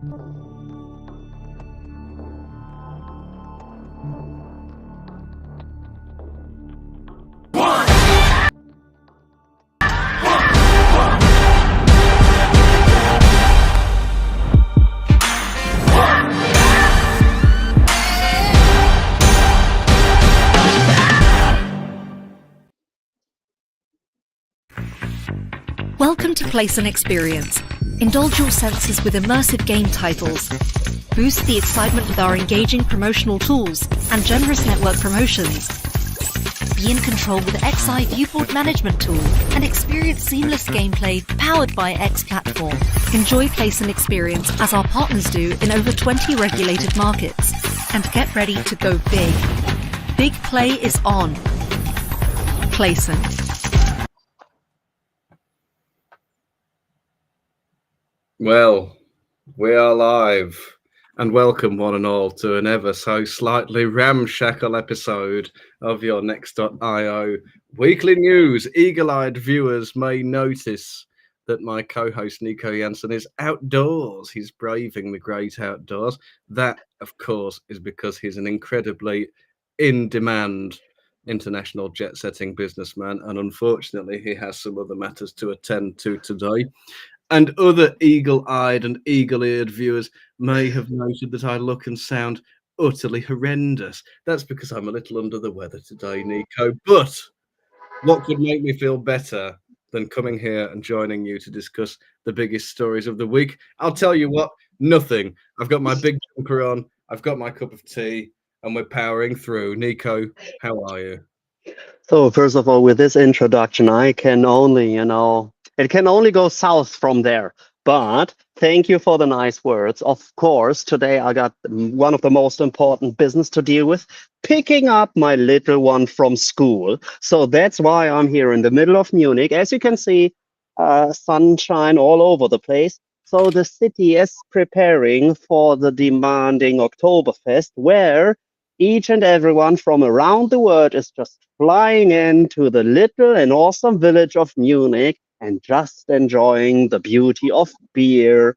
Welcome to Place and Experience. Indulge your senses with immersive game titles. Boost the excitement with our engaging promotional tools and generous network promotions. Be in control with XI Viewport Management Tool and experience seamless gameplay powered by X Platform. Enjoy Place and Experience as our partners do in over 20 regulated markets. And get ready to go big. Big play is on. Placent. Well, we are live, and welcome one and all to an ever so slightly ramshackle episode of your Next.io weekly news. Eagle-eyed viewers may notice that my co-host Nico Jansen is outdoors. He's braving the great outdoors. That, of course, is because he's an incredibly in-demand international jet-setting businessman, and unfortunately he has some other matters to attend to today. And other eagle-eyed and eagle-eared viewers may have noted that I look and sound utterly horrendous. That's because I'm a little under the weather today, Nico. But what could make me feel better than coming here and joining you to discuss the biggest stories of the week? I'll tell you what, nothing. I've got my big jumper on, I've got my cup of tea, and we're powering through. Nico, how are you? So first of all, with this introduction, I can only, it can only go south from there. But thank you for the nice words. Of course, today I got one of the most important business to deal with, picking up my little one from school. So that's why I'm here in the middle of Munich. As you can see, sunshine all over the place. So the city is preparing for the demanding Oktoberfest, where each and everyone from around the world is just flying into the little and awesome village of Munich and just enjoying the beauty of beer.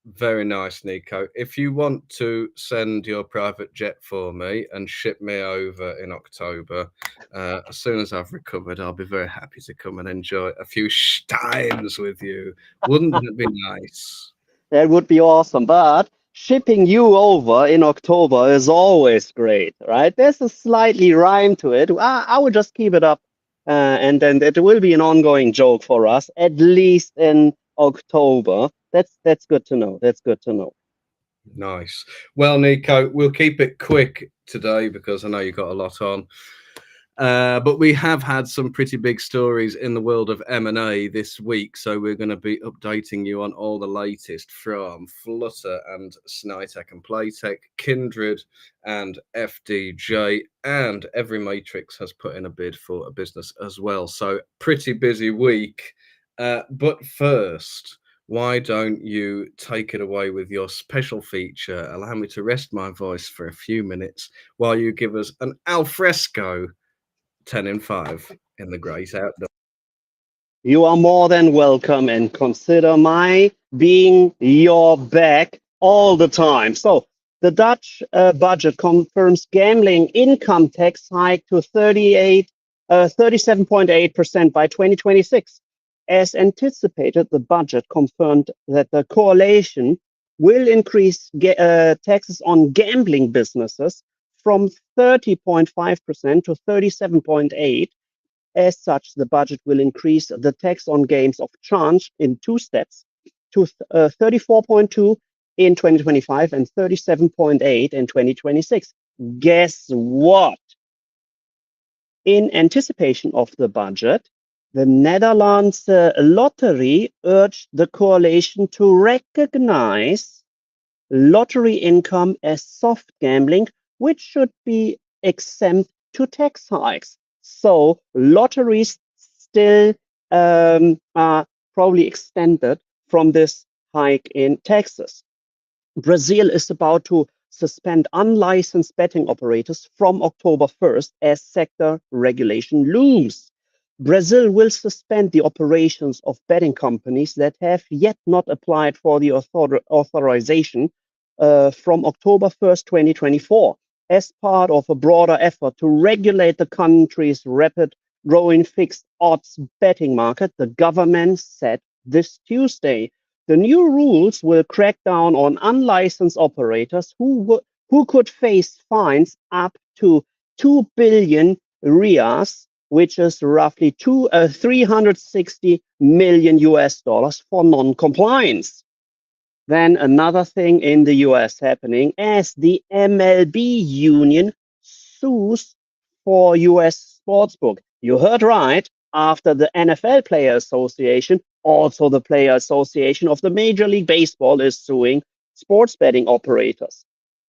Very nice, Nico. If you want to send your private jet for me and ship me over in October, as soon as I've recovered, I'll be very happy to come and enjoy a few steins with you. Wouldn't that be nice? That would be awesome, but shipping you over in October is always great, right? There's a slightly rhyme to it. I would just keep it up, and then it will be an ongoing joke for us, at least in October. That's good to know. That's good to know. Nice. Well, Nico, we'll keep it quick today because I know you've got a lot on. But we have had some pretty big stories in the world of M&A this week, so we're going to be updating you on all the latest from Flutter and Snaitech and Playtech, Kindred and FDJ, and EveryMatrix has put in a bid for a business as well. So pretty busy week. But first, why don't you take it away with your special feature? Allow me to rest my voice for a few minutes while you give us an alfresco 10 in 5 in the great outdoors. You are more than welcome, and consider my being your back all the time. So the Dutch budget confirms gambling income tax hike to 37.8% by 2026. As anticipated, the budget confirmed that the coalition will increase taxes on gambling businesses from 30.5% to 37.8%. As such, the budget will increase the tax on games of chance in 2 steps to 34.2% in 2025 and 37.8% in 2026. Guess what? In anticipation of the budget, the Netherlands lottery urged the coalition to recognize lottery income as soft gambling, which should be exempt to tax hikes. So lotteries still are probably extended from this hike in taxes. Brazil is about to suspend unlicensed betting operators from October 1st as sector regulation looms. Brazil will suspend the operations of betting companies that have yet not applied for the authorization from October 1st, 2024, as part of a broader effort to regulate the country's rapid growing fixed odds betting market, the government said this Tuesday. The new rules will crack down on unlicensed operators who could face fines up to 2 billion reais, which is roughly 360 million US dollars for non-compliance. Then another thing in the US happening as the MLB union sues for US sportsbook. You heard right. After the NFL Player Association, also the Player Association of the Major League Baseball is suing sports betting operators.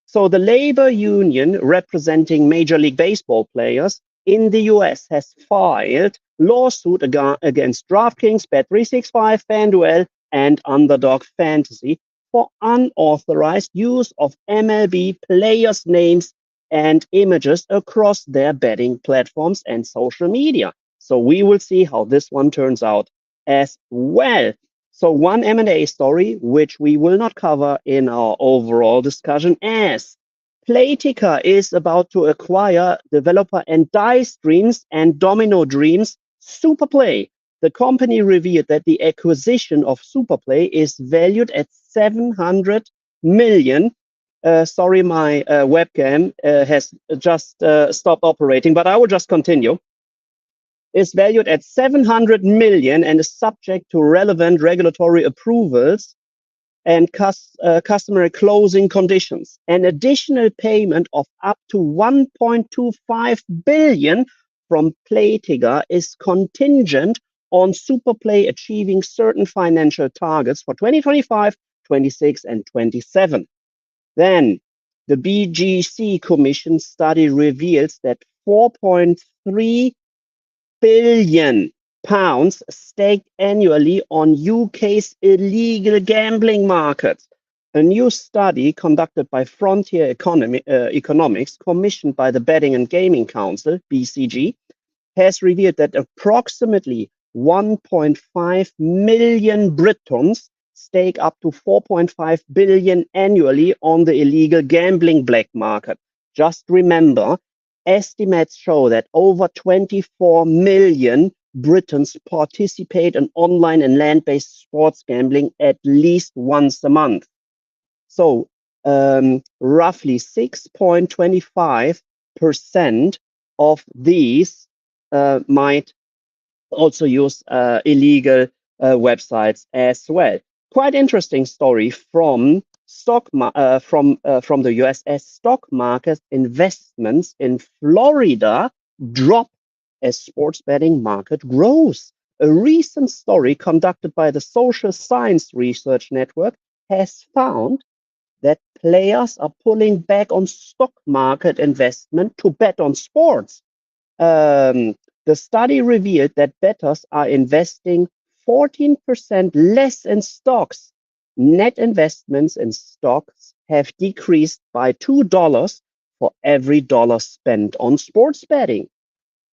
So the labor union representing Major League Baseball players in the US has filed lawsuit against DraftKings, Bet365, FanDuel, and Underdog Fantasy for unauthorized use of MLB players' names and images across their betting platforms and social media. So we will see how this one turns out as well. So one M&A story, which we will not cover in our overall discussion, as Playtech is about to acquire developer and Dice Dreams and Domino Dreams Superplay. The company revealed that the acquisition of Superplay is valued at 700 million. Sorry, my webcam has just stopped operating, but I will just continue. Is valued at 700 million and is subject to relevant regulatory approvals and customary closing conditions. An additional payment of up to 1.25 billion from Playtech is contingent on Superplay achieving certain financial targets for 2025, 26, and 27. Then the BGC Commission study reveals that 4.3 billion pounds staked annually on UK's illegal gambling market. A new study conducted by Frontier Economics, commissioned by the Betting and Gaming Council, BCG, has revealed that approximately 1.5 million Britons stake up to 4.5 billion annually on the illegal gambling black market. Just remember, estimates show that over 24 million Britons participate in online and land-based sports gambling at least once a month. So roughly 6.25% of these might also use illegal websites as well. Quite interesting story from from the US as stock market investments in Florida drop as sports betting market grows. A recent story conducted by the Social Science Research Network has found that players are pulling back on stock market investment to bet on sports. The study revealed that bettors are investing 14% less in stocks. Net investments in stocks have decreased by $2 for every dollar spent on sports betting.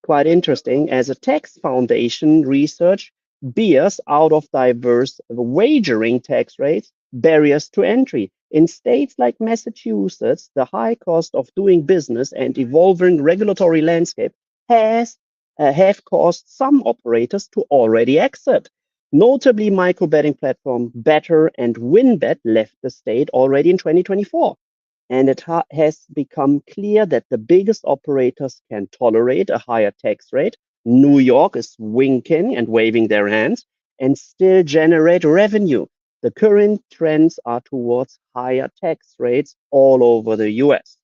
Quite interesting, as a tax foundation research bears out of diverse wagering tax rates barriers to entry. In states like Massachusetts, the high cost of doing business and evolving regulatory landscape have caused some operators to already exit. Notably, micro betting platform Better and WinBet left the state already in 2024. And it has become clear that the biggest operators can tolerate a higher tax rate. New York is winking and waving their hands and still generate revenue. The current trends are towards higher tax rates all over the US.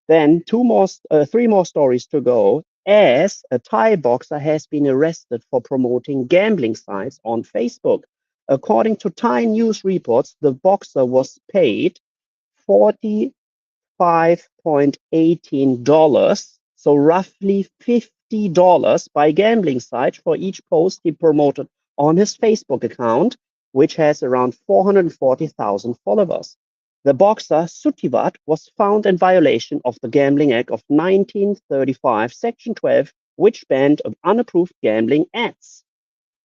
Then three more stories to go, as a Thai boxer has been arrested for promoting gambling sites on Facebook. According to Thai news reports, the boxer was paid $45.18, so roughly $50 by gambling sites for each post he promoted on his Facebook account, which has around 440,000 followers. The boxer Sutivat was found in violation of the Gambling Act of 1935, Section 12, which banned unapproved gambling ads.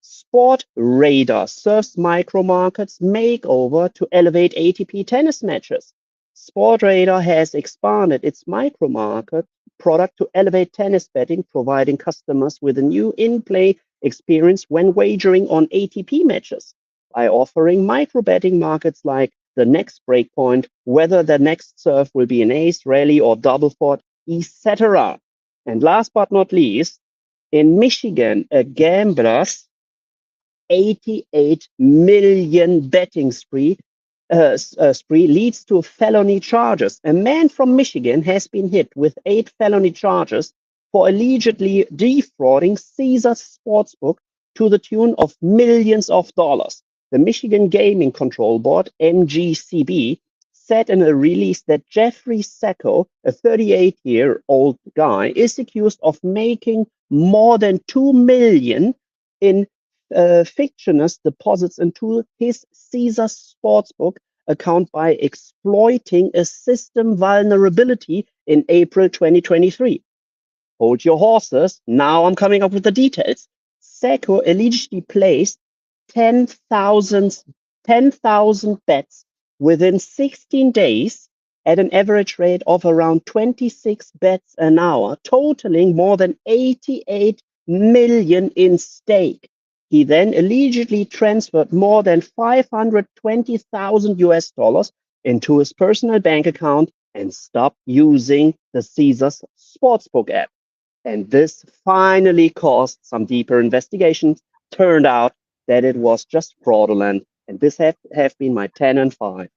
Sport Radar serves micro markets makeover to elevate ATP tennis matches. Sport Radar has expanded its micro market product to elevate tennis betting, providing customers with a new in-play experience when wagering on ATP matches. By offering micro betting markets like the next breakpoint, whether the next serve will be an ace, rally, or double fault, etc. And last but not least, in Michigan, a gambler's 88 million betting spree leads to felony charges. A man from Michigan has been hit with 8 felony charges for allegedly defrauding Caesars Sportsbook to the tune of millions of dollars. The Michigan Gaming Control Board, MGCB, said in a release that Jeffrey Sacco, a 38-year-old guy, is accused of making more than $2 million in fictitious deposits into his Caesars Sportsbook account by exploiting a system vulnerability in April 2023. Hold your horses. Now I'm coming up with the details. Sacco allegedly placed 10,000 bets within 16 days at an average rate of around 26 bets an hour, totaling more than 88 million in stake. He then allegedly transferred more than 520,000 US dollars into his personal bank account and stopped using the Caesars Sportsbook app. And this finally caused some deeper investigations. Turned out that it was just fraudulent. And this have been my 10 and 5.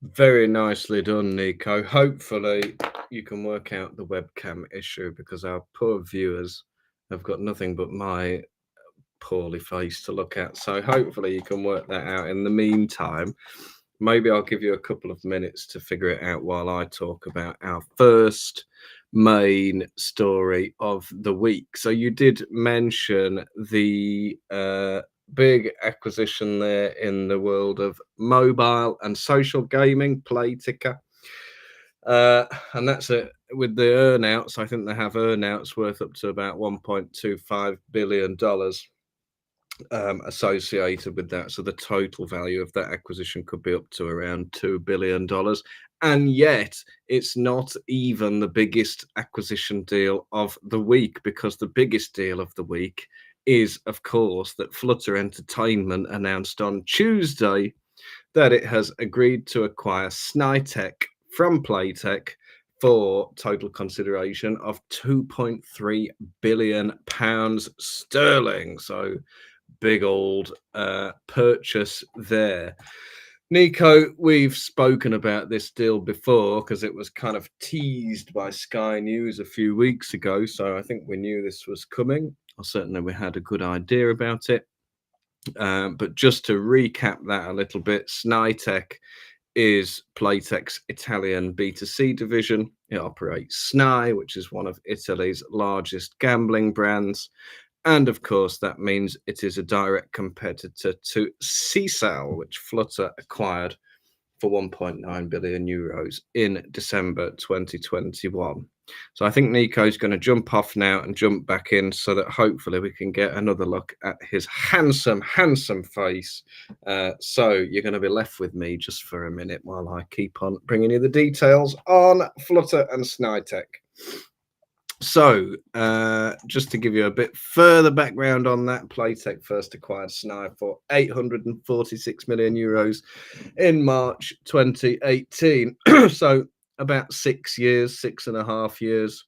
Very nicely done, Nico. Hopefully you can work out the webcam issue, because our poor viewers have got nothing but my poorly face to look at. So hopefully you can work that out. In the meantime, maybe I'll give you a couple of minutes to figure it out while I talk about our first main story of the week. So you did mention the big acquisition there in the world of mobile and social gaming, Playtech. And that's it. With the earnouts, I think they have earnouts worth up to about $1.25 billion associated with that. So the total value of that acquisition could be up to around $2 billion. And yet it's not even the biggest acquisition deal of the week, because the biggest deal of the week is, of course, that Flutter Entertainment announced on Tuesday that it has agreed to acquire Snaitech from Playtech for total consideration of £2.3 billion sterling. So big old purchase there. Nico, we've spoken about this deal before because it was kind of teased by Sky News a few weeks ago. So I think we knew this was coming, or certainly we had a good idea about it. But just to recap that a little bit, Snaitech is Playtech's Italian B2C division. It operates Snai, which is one of Italy's largest gambling brands. And of course, that means it is a direct competitor to Sisal, which Flutter acquired for 1.9 billion euros in December 2021. So I think Nico's going to jump off now and jump back in so that hopefully we can get another look at his handsome, handsome face. So you're going to be left with me just for a minute while I keep on bringing you the details on Flutter and Snaitech. So, just to give you a bit further background on that, Playtech first acquired Snai for 846 million euros in March 2018. So, about 6.5 years,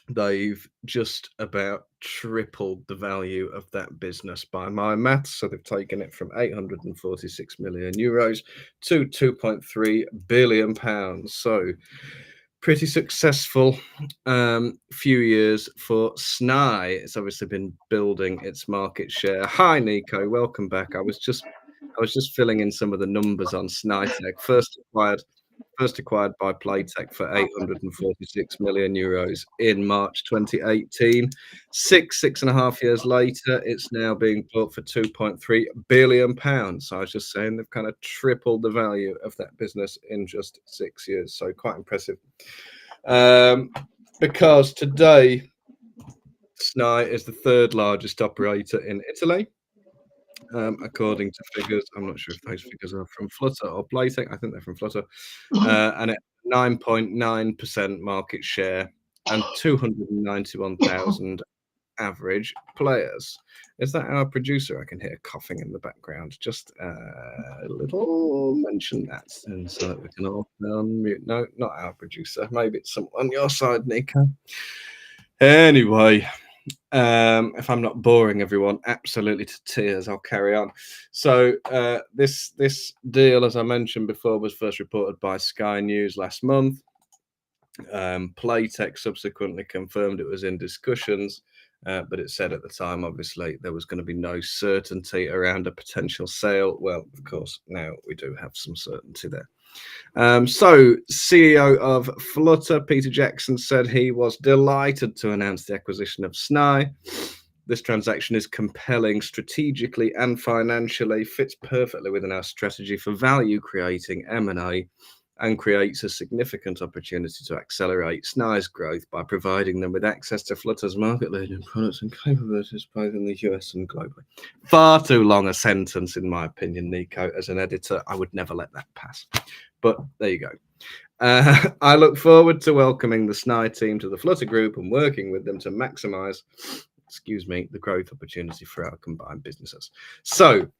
they've just about tripled the value of that business by my maths. So, they've taken it from 846 million euros to 2.3 billion pounds. So, pretty successful few years for Snai. It's obviously been building its market share. Hi Nico, welcome back. I was just filling in some of the numbers on Snaitech. First acquired by Playtech for 846 million euros in March 2018. 6.5 years later, it's now being bought for 2.3 billion pounds. So I was just saying they've kind of tripled the value of that business in just 6 years. So quite impressive. Because today Snai is the third largest operator in Italy, according to figures. I'm not sure if those figures are from Flutter or Playtech. I think they're from Flutter. And it's 9.9% market share and 291,000 average players. Is that our producer? I can hear coughing in the background. Just a little mention that, and so that we can all unmute. No, not our producer. Maybe it's someone on your side, Nico. Anyway, if I'm not boring everyone absolutely to tears, I'll carry on. So this deal, as I mentioned before, was first reported by Sky News last month. Playtech subsequently confirmed it was in discussions, but it said at the time, obviously, there was going to be no certainty around a potential sale. Well, of course, now we do have some certainty there. So, CEO of Flutter, Peter Jackson, said he was delighted to announce the acquisition of Snai. This transaction is compelling strategically and financially, fits perfectly within our strategy for value creating M&A, and creates a significant opportunity to accelerate Snai's growth by providing them with access to Flutter's market-leading products and capabilities both in the US and globally. Far too long a sentence, in my opinion, Nico. As an editor, I would never let that pass. But there you go. I look forward to welcoming the Snai team to the Flutter Group and working with them to maximize, the growth opportunity for our combined businesses. So,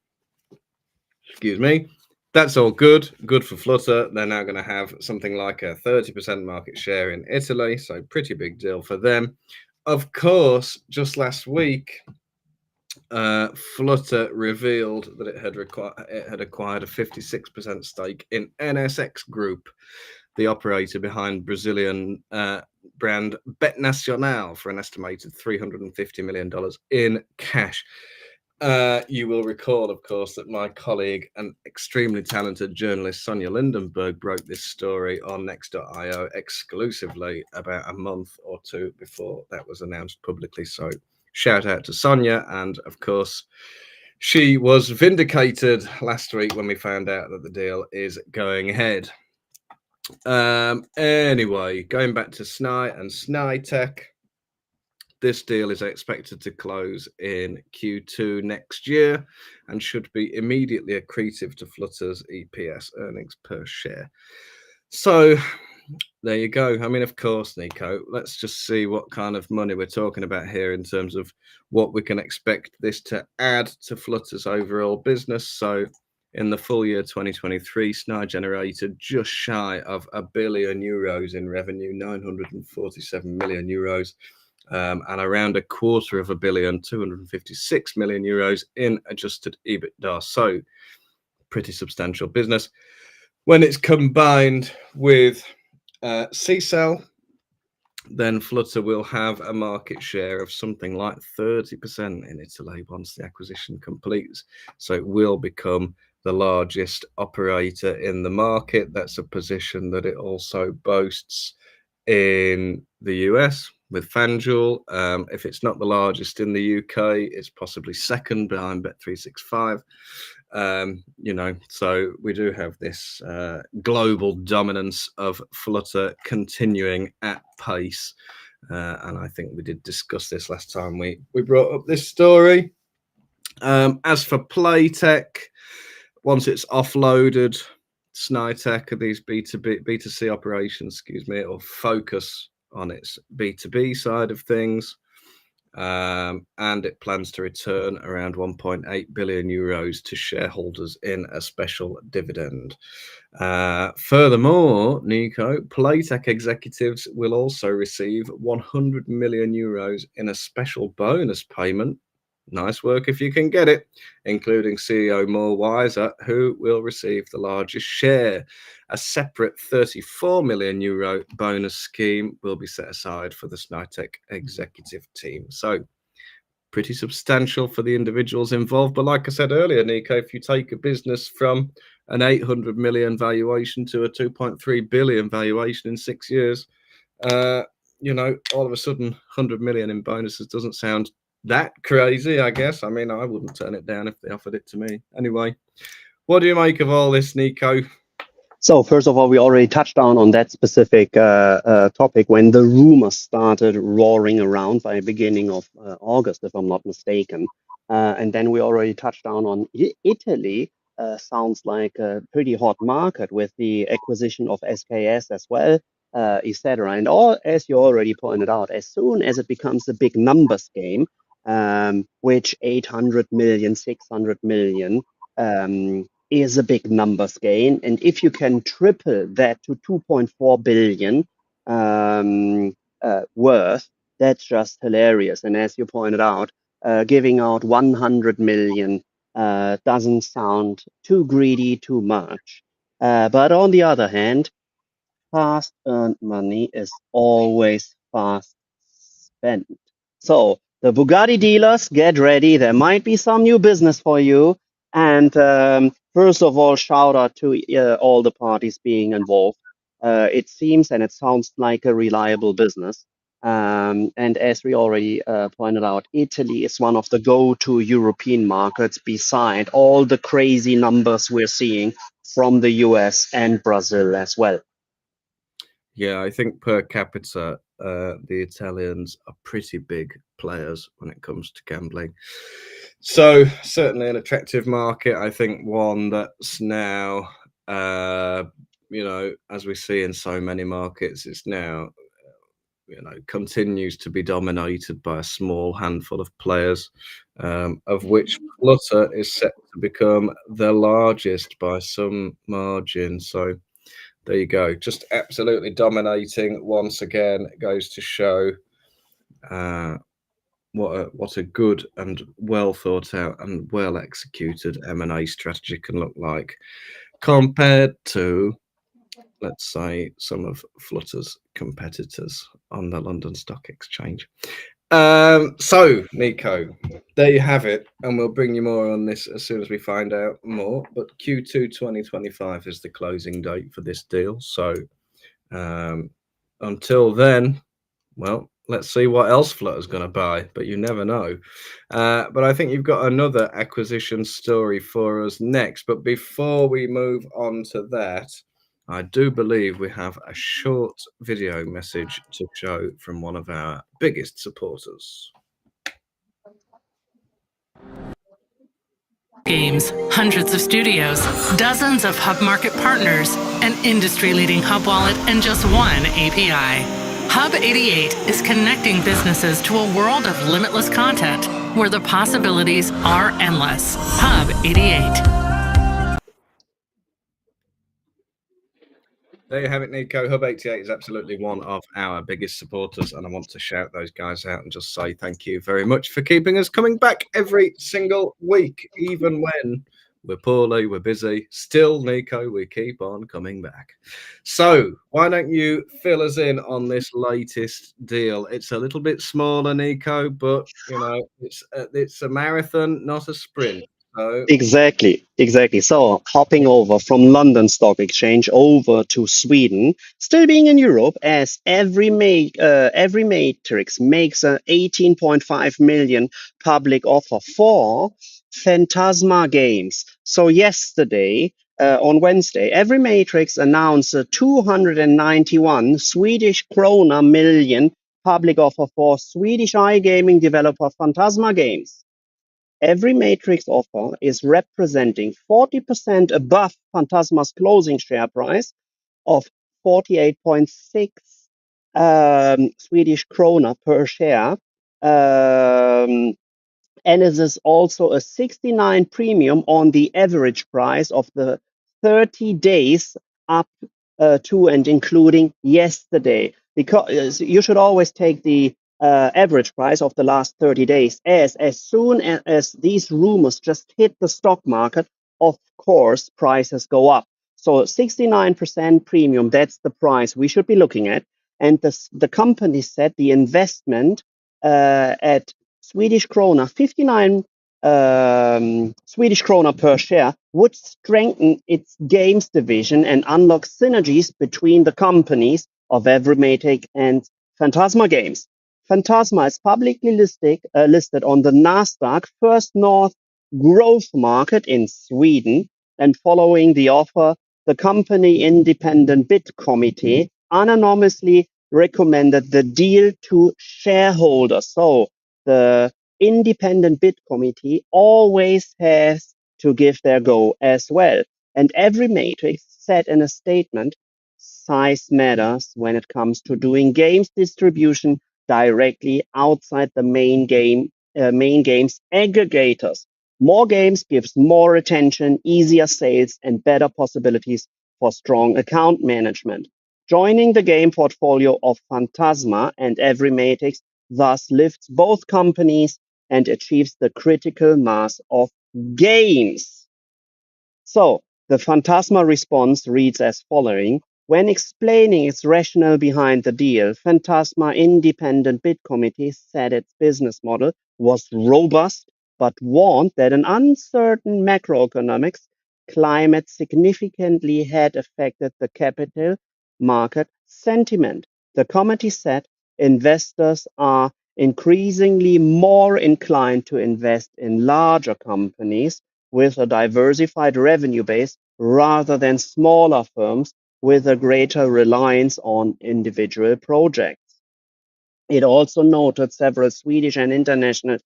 that's all good for Flutter. They're now going to have something like a 30% market share in Italy, so pretty big deal for them. Of course, just last week, Flutter revealed that it had acquired a 56% stake in NSX Group, the operator behind Brazilian brand Bet Nacional, for an estimated $350 million in cash. You will recall, of course, that my colleague and extremely talented journalist Sonia Lindenberg broke this story on Next.io exclusively about a month or two before that was announced publicly. So shout out to Sonia. And of course, she was vindicated last week when we found out that the deal is going ahead. Anyway, going back to Snai and Snaitech. This deal is expected to close in Q2 next year and should be immediately accretive to Flutter's EPS, earnings per share. So there you go. I mean, of course, Nico, let's just see what kind of money we're talking about here in terms of what we can expect this to add to Flutter's overall business. So in the full year 2023, Snai generated just shy of €1 billion in revenue, 947 million euros. And around €250 million, 256 million euros in adjusted EBITDA. So pretty substantial business. When it's combined with C-Cell, then Flutter will have a market share of something like 30% in Italy once the acquisition completes. So it will become the largest operator in the market. That's a position that it also boasts in the US with FanDuel. If it's not the largest in the UK, it's possibly second behind Bet365. So we do have this global dominance of Flutter continuing at pace. And I think we did discuss this last time we brought up this story. As for Playtech, once it's offloaded, Snaitech, these B2C operations, it will focus on its B2B side of things. And it plans to return around 1.8 billion euros to shareholders in a special dividend. Furthermore, Nico, Playtech executives will also receive 100 million euros in a special bonus payment. Nice work if you can get it, including CEO Moore Weiser, who will receive the largest share. A separate 34 million euro bonus scheme will be set aside for the Snaitech executive team. So pretty substantial for the individuals involved. But like I said earlier, Nico, if you take a business from an 800 million valuation to a 2.3 billion valuation in 6 years, all of a sudden 100 million in bonuses doesn't sound that crazy, I guess. I mean, I wouldn't turn it down if they offered it to me. Anyway, what do you make of all this, Nico? So first of all, we already touched on that specific topic when the rumors started roaring around by beginning of August, if I'm not mistaken. And then we already touched on Italy. Sounds like a pretty hot market with the acquisition of SKS as well, etc. And all, as you already pointed out, as soon as it becomes a big numbers game, which 800 million, 600 million, is a big numbers game. And if you can triple that to 2.4 billion worth, that's just hilarious. And as you pointed out, giving out 100 million doesn't sound too greedy, too much. But on the other hand, fast earned money is always fast spent. So the Bugatti dealers, get ready. There might be some new business for you. And first of all, shout out to all the parties being involved. It seems and it sounds like a reliable business. And as we already pointed out, Italy is one of the go-to European markets beside all the crazy numbers we're seeing from the US and Brazil as well. Yeah, I think per capita, the Italians are pretty big players when it comes to gambling. So certainly an attractive market. I think one that's now, as we see in so many markets, it's now, continues to be dominated by a small handful of players, of which Flutter is set to become the largest by some margin. So there you go, just absolutely dominating once again. It goes to show what a good and well thought out and well executed M&A strategy can look like, compared to, let's say, some of Flutter's competitors on the London Stock Exchange. So, Nico, there you have it, and we'll bring you more on this as soon as we find out more. But Q2 2025 is the closing date for this deal. So, until then, well, let's see what else Flutter's going to buy, but you never know. But I think you've got another acquisition story for us next. But before we move on to that, I do believe we have a short video message to show from one of our biggest supporters. Games, hundreds of studios, dozens of hub market partners, an industry-leading hub wallet, and just one API. Hub 88 is connecting businesses to a world of limitless content where the possibilities are endless. Hub 88. There you have it, Nico. Hub 88 is absolutely one of our biggest supporters, and I want to shout those guys out and just say thank you very much for keeping us coming back every single week, even when we're poorly, we're busy. Still, Nico, we keep on coming back. So why don't you fill us in on this latest deal? It's a little bit smaller, Nico, but it's a marathon, not a sprint. So Exactly. So hopping over from London Stock Exchange over to Sweden, still being in Europe, as EveryMatrix makes a 18.5 million public offer for Fantasma Games. So yesterday, on Wednesday, EveryMatrix announced a 291 Swedish krona million public offer for Swedish iGaming developer Fantasma Games. EveryMatrix offer is representing 40% above Fantasma's closing share price of 48.6 Swedish krona per share. And it is also a 69 premium on the average price of the 30 days up to and including yesterday. Because you should always take the average price of the last 30 days, as soon as these rumors just hit the stock market, of course, prices go up. So 69% premium, that's the price we should be looking at. And the company said the investment at Swedish krona, 59 Swedish krona per share, would strengthen its games division and unlock synergies between the companies of EveryMatrix and Fantasma Games. Fantasma is publicly listed on the Nasdaq First North Growth Market in Sweden, and following the offer, the company independent bid committee unanimously recommended the deal to shareholders. So the independent bid committee always has to give their go as well. And EveryMatrix said in a statement, size matters when it comes to doing games distribution directly outside the main games aggregators. More games gives more attention, easier sales, and better possibilities for strong account management. Joining the game portfolio of Fantasma and EveryMatrix thus lifts both companies and achieves the critical mass of games. So the Fantasma response reads as following. When explaining its rationale behind the deal, Fantasma Independent Bid Committee said its business model was robust, but warned that an uncertain macroeconomics climate significantly had affected the capital market sentiment. The committee said investors are increasingly more inclined to invest in larger companies with a diversified revenue base rather than smaller firms with a greater reliance on individual projects. It also noted several Swedish and international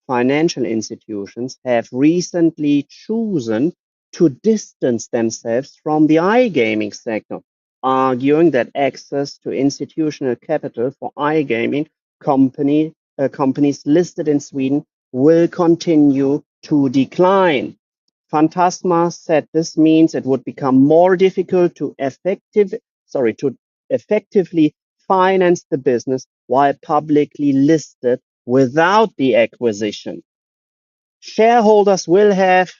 financial institutions have recently chosen to distance themselves from the iGaming sector, arguing that access to institutional capital for iGaming companies listed in Sweden will continue to decline. Fantasma said this means it would become more difficult to effectively finance the business while publicly listed without the acquisition. Shareholders will have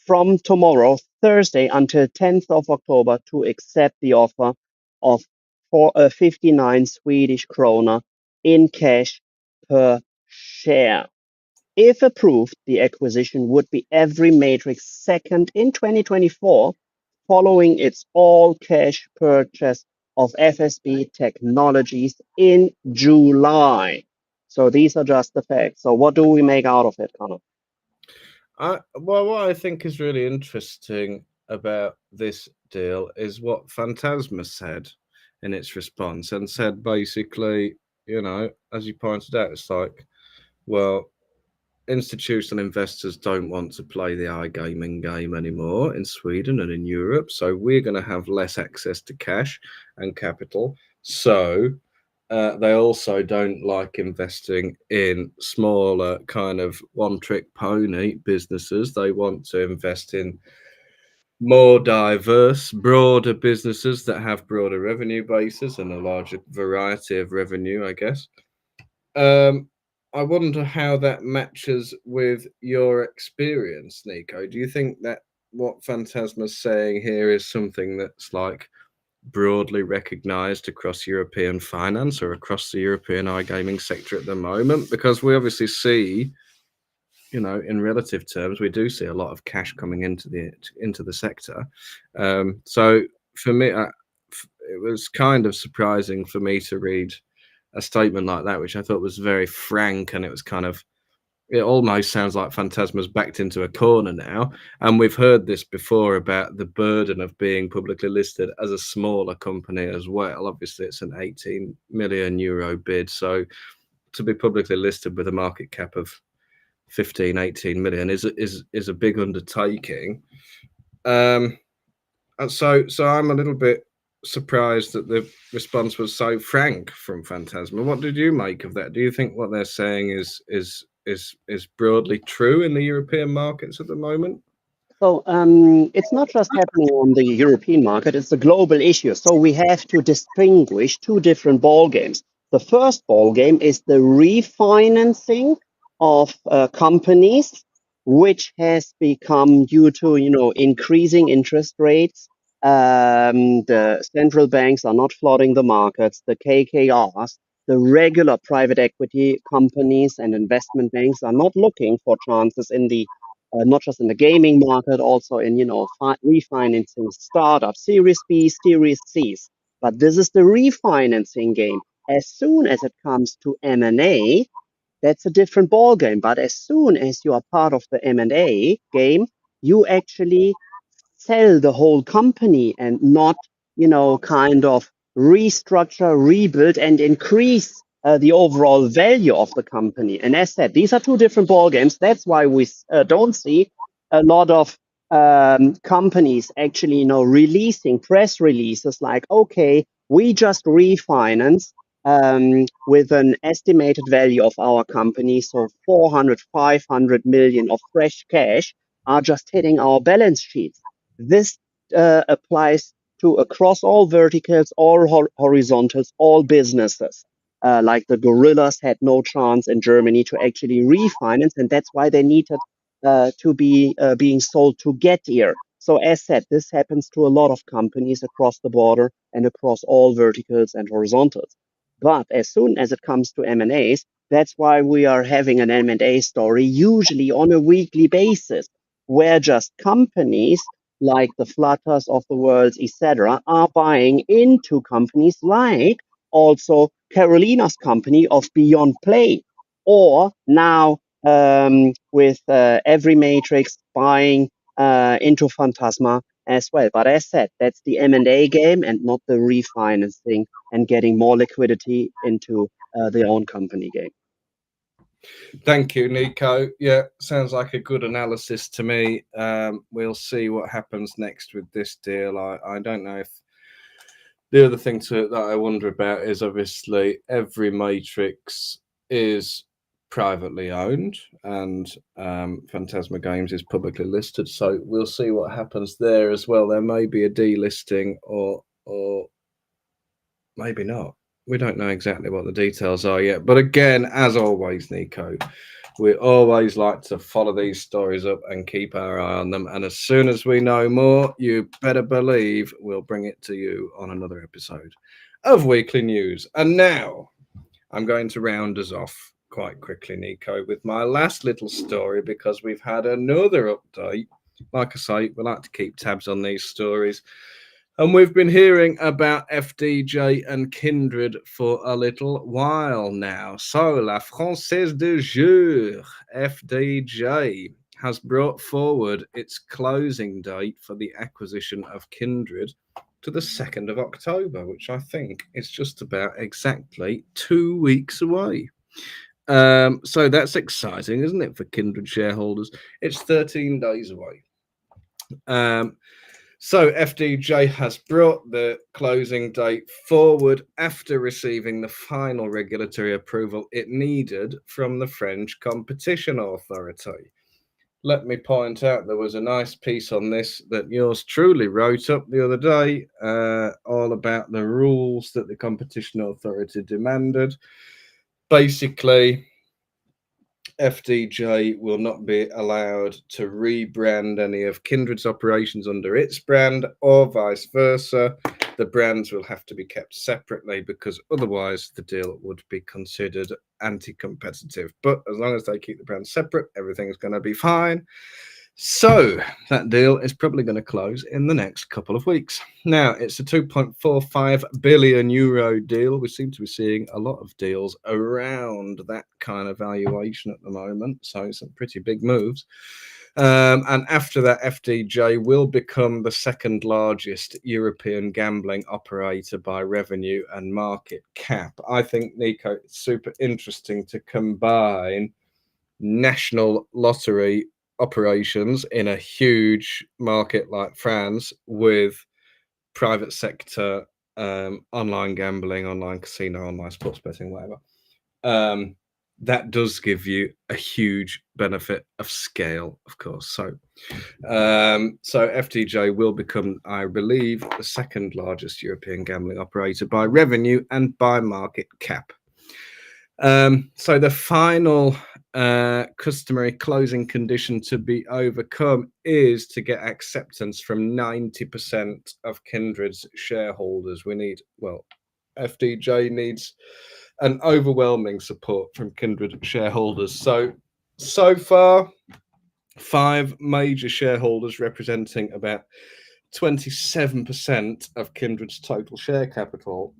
from tomorrow, Thursday, until 10th of October to accept the offer of 59 Swedish krona in cash per share. If approved, the acquisition would be EveryMatrix second in 2024, following its all-cash purchase of FSB Technologies in July. So these are just the facts. So what do we make out of it, Conor? Well, what I think is really interesting about this deal is what Fantasma said in its response, and said basically, as you pointed out, it's like, well, institutional investors don't want to play the iGaming game anymore in Sweden and in Europe, so we're going to have less access to cash and capital. So they also don't like investing in smaller kind of one-trick pony businesses. They want to invest in more diverse, broader businesses that have broader revenue bases and a larger variety of revenue, I guess. I wonder how that matches with your experience, Nico. Do you think that what Fantasma's saying here is something that's like broadly recognized across European finance or across the European iGaming sector at the moment? Because we obviously see, in relative terms, we do see a lot of cash coming into the sector. So for me, it was kind of surprising for me to read a statement like that, which I thought was very frank, and it almost sounds like Fantasma's backed into a corner now. And we've heard this before about the burden of being publicly listed as a smaller company as well. Obviously, it's an 18 million euro bid. So to be publicly listed with a market cap of 18 million is a big undertaking. And so I'm a little bit surprised that the response was so frank from Fantasma. What did you make of that? Do you think what they're saying is broadly true in the European markets at the moment? So it's not just happening on the European market, it's a global issue. So we have to distinguish two different ball games. The first ball game is the refinancing of companies, which has become due to increasing interest rates. The central banks are not flooding the markets. The KKRs, the regular private equity companies and investment banks are not looking for chances in the not just in the gaming market, also in refinancing startups, Series B, Series Cs. But this is the refinancing game. As soon as it comes to M&A, that's a different ball game. But as soon as you are part of the M&A game, you actually sell the whole company and not, kind of restructure, rebuild, and increase the overall value of the company. And as said, these are two different ball games. That's why we don't see a lot of companies actually, releasing press releases like, okay, we just refinance with an estimated value of our company, so 400, 500 million of fresh cash are just hitting our balance sheets. This applies to across all verticals, all horizontals, all businesses. Like the gorillas had no chance in Germany to actually refinance, and that's why they needed to be being sold to Getir. So as said, this happens to a lot of companies across the border and across all verticals and horizontals. But as soon as it comes to M&As, that's why we are having an M&A story, usually on a weekly basis, where just companies like the Flutters of the world, etc., are buying into companies like also Carolina's company of Beyond Play, or now with EveryMatrix buying into Fantasma as well. But as said, that's the M&A game and not the refinancing and getting more liquidity into their own company game. Thank you, Nico. Yeah, sounds like a good analysis to me. We'll see what happens next with this deal. I don't know if the other thing that I wonder about is obviously EveryMatrix is privately owned and Fantasma Games is publicly listed. So we'll see what happens there as well. There may be a delisting or maybe not. We don't know exactly what the details are yet. But again, as always, Nico, we always like to follow these stories up and keep our eye on them. And as soon as we know more, you better believe we'll bring it to you on another episode of Weekly News. And now I'm going to round us off quite quickly, Nico, with my last little story, because we've had another update. Like I say, we like to keep tabs on these stories. And we've been hearing about FDJ and Kindred for a little while now. So, La Française du Jour, FDJ, has brought forward its closing date for the acquisition of Kindred to the 2nd of October, which I think is just about exactly 2 weeks away. So that's exciting, isn't it, for Kindred shareholders? It's 13 days away. So FDJ has brought the closing date forward after receiving the final regulatory approval it needed from the French Competition Authority. Let me point out there was a nice piece on this that yours truly wrote up the other day, all about the rules that the Competition Authority demanded. Basically, FDJ will not be allowed to rebrand any of Kindred's operations under its brand, or vice versa. The brands will have to be kept separately because otherwise the deal would be considered anti-competitive. But as long as they keep the brands separate, everything's going to be fine. So that deal is probably going to close in the next couple of weeks. Now, it's a 2.45 billion euro deal. We seem to be seeing a lot of deals around that kind of valuation at the moment. So some pretty big moves. And after that, FDJ will become the second largest European gambling operator by revenue and market cap. I think, Nico, it's super interesting to combine national lottery operations in a huge market like France with private sector online gambling, online casino, online sports betting, whatever. That does give you a huge benefit of scale, of course. So FDJ will become, I believe, the second largest European gambling operator by revenue and by market cap. So the final customary closing condition to be overcome is to get acceptance from 90% of Kindred's shareholders. FDJ needs an overwhelming support from Kindred shareholders. So far, 5 major shareholders representing about 27% of Kindred's total share capital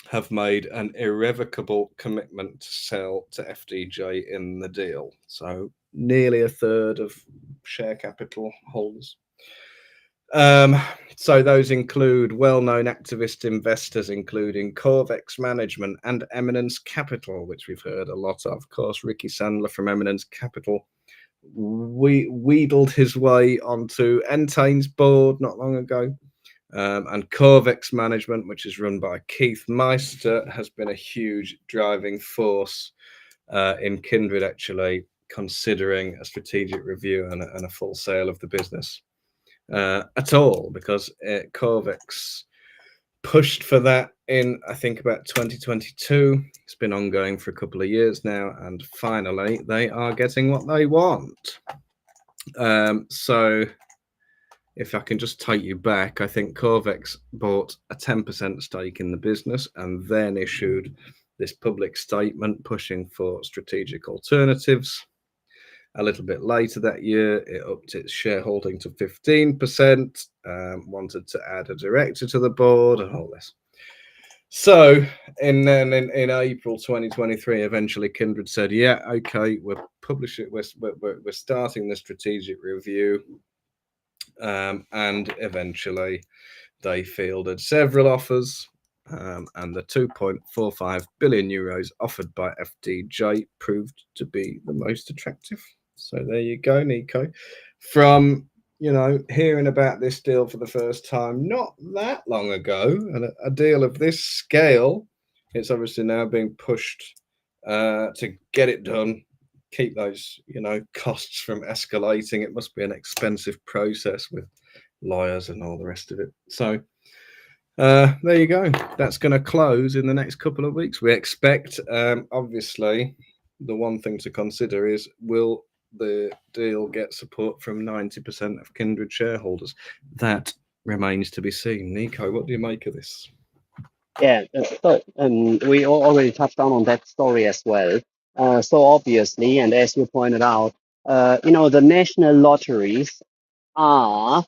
have made an irrevocable commitment to sell to FDJ in the deal. So nearly a third of share capital holders. So those include well-known activist investors, including Corvex Management and M&As Capital, which we've heard a lot of. Of course, Ricky Sandler from M&As Capital wheedled his way onto Entain's board not long ago. And Corvex Management, which is run by Keith Meister, has been a huge driving force in Kindred, actually considering a strategic review and a full sale of the business. At all, because Corvex pushed for that in, I think, about 2022. It's been ongoing for a couple of years now, and finally they are getting what they want. So if I can just take you back, I think Corvex bought a 10% stake in the business and then issued this public statement pushing for strategic alternatives. A little bit later that year, it upped its shareholding to 15%, wanted to add a director to the board and all this. So in April 2023, eventually Kindred said, yeah, okay, we're starting the strategic review. And eventually they fielded several offers. And the 2.45 billion euros offered by FDJ proved to be the most attractive. So there you go, Nico. From, hearing about this deal for the first time not that long ago, and a deal of this scale, it's obviously now being pushed to get it done, keep those, costs from escalating. It must be an expensive process with lawyers and all the rest of it. So there you go. That's going to close in the next couple of weeks. We expect, obviously, the one thing to consider is, will the deal get support from 90% of Kindred shareholders? That remains to be seen. Nico, what do you make of this? Yeah, so we already touched on that story as well. So obviously, and as you pointed out, the national lotteries are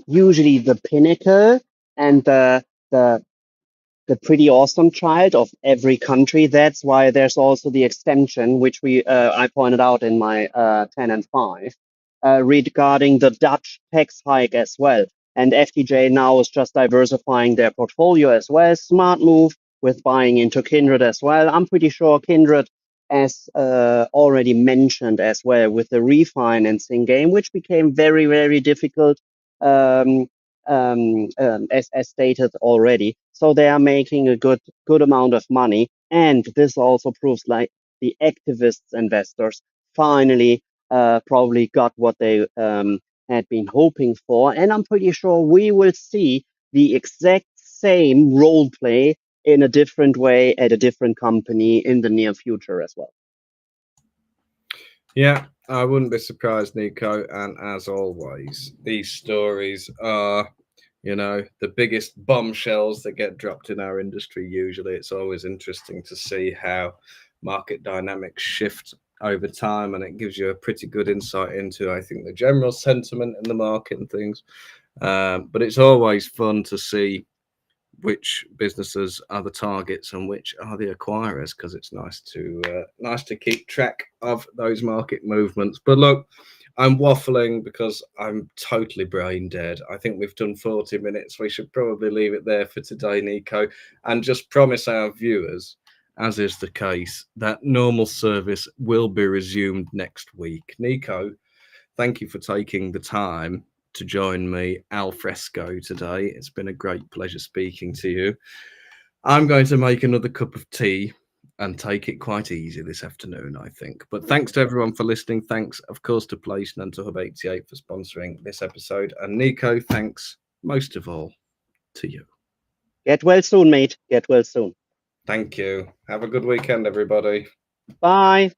usually the pinnacle and the pretty awesome child of every country. That's why there's also the extension, which I pointed out in my 10 and 5, regarding the Dutch tax hike as well. And FDJ now is just diversifying their portfolio as well. Smart move with buying into Kindred as well. I'm pretty sure Kindred, as already mentioned as well, with the refinancing game, which became very, very difficult, as stated already. So they are making a good amount of money. And this also proves like the activists investors finally probably got what they had been hoping for. And I'm pretty sure we will see the exact same role play in a different way at a different company in the near future as well. Yeah, I wouldn't be surprised, Nico. And as always, these stories are, the biggest bombshells that get dropped in our industry. Usually it's always interesting to see how market dynamics shift over time, and it gives you a pretty good insight into, I think, the general sentiment in the market and things. But it's always fun to see which businesses are the targets and which are the acquirers, because it's nice to keep track of those market movements. But look, I'm waffling because I'm totally brain dead. I think we've done 40 minutes. We should probably leave it there for today, Nico, and just promise our viewers, as is the case, that normal service will be resumed next week. Nico, thank you for taking the time to join me al fresco today. It's been a great pleasure speaking to you. I'm going to make another cup of tea and take it quite easy this afternoon, I think. But thanks to everyone for listening. Thanks, of course, to Playtech and to Hub 88 for sponsoring this episode. And Nico, thanks most of all to you. Get well soon, mate. Get well soon. Thank you. Have a good weekend, everybody. Bye.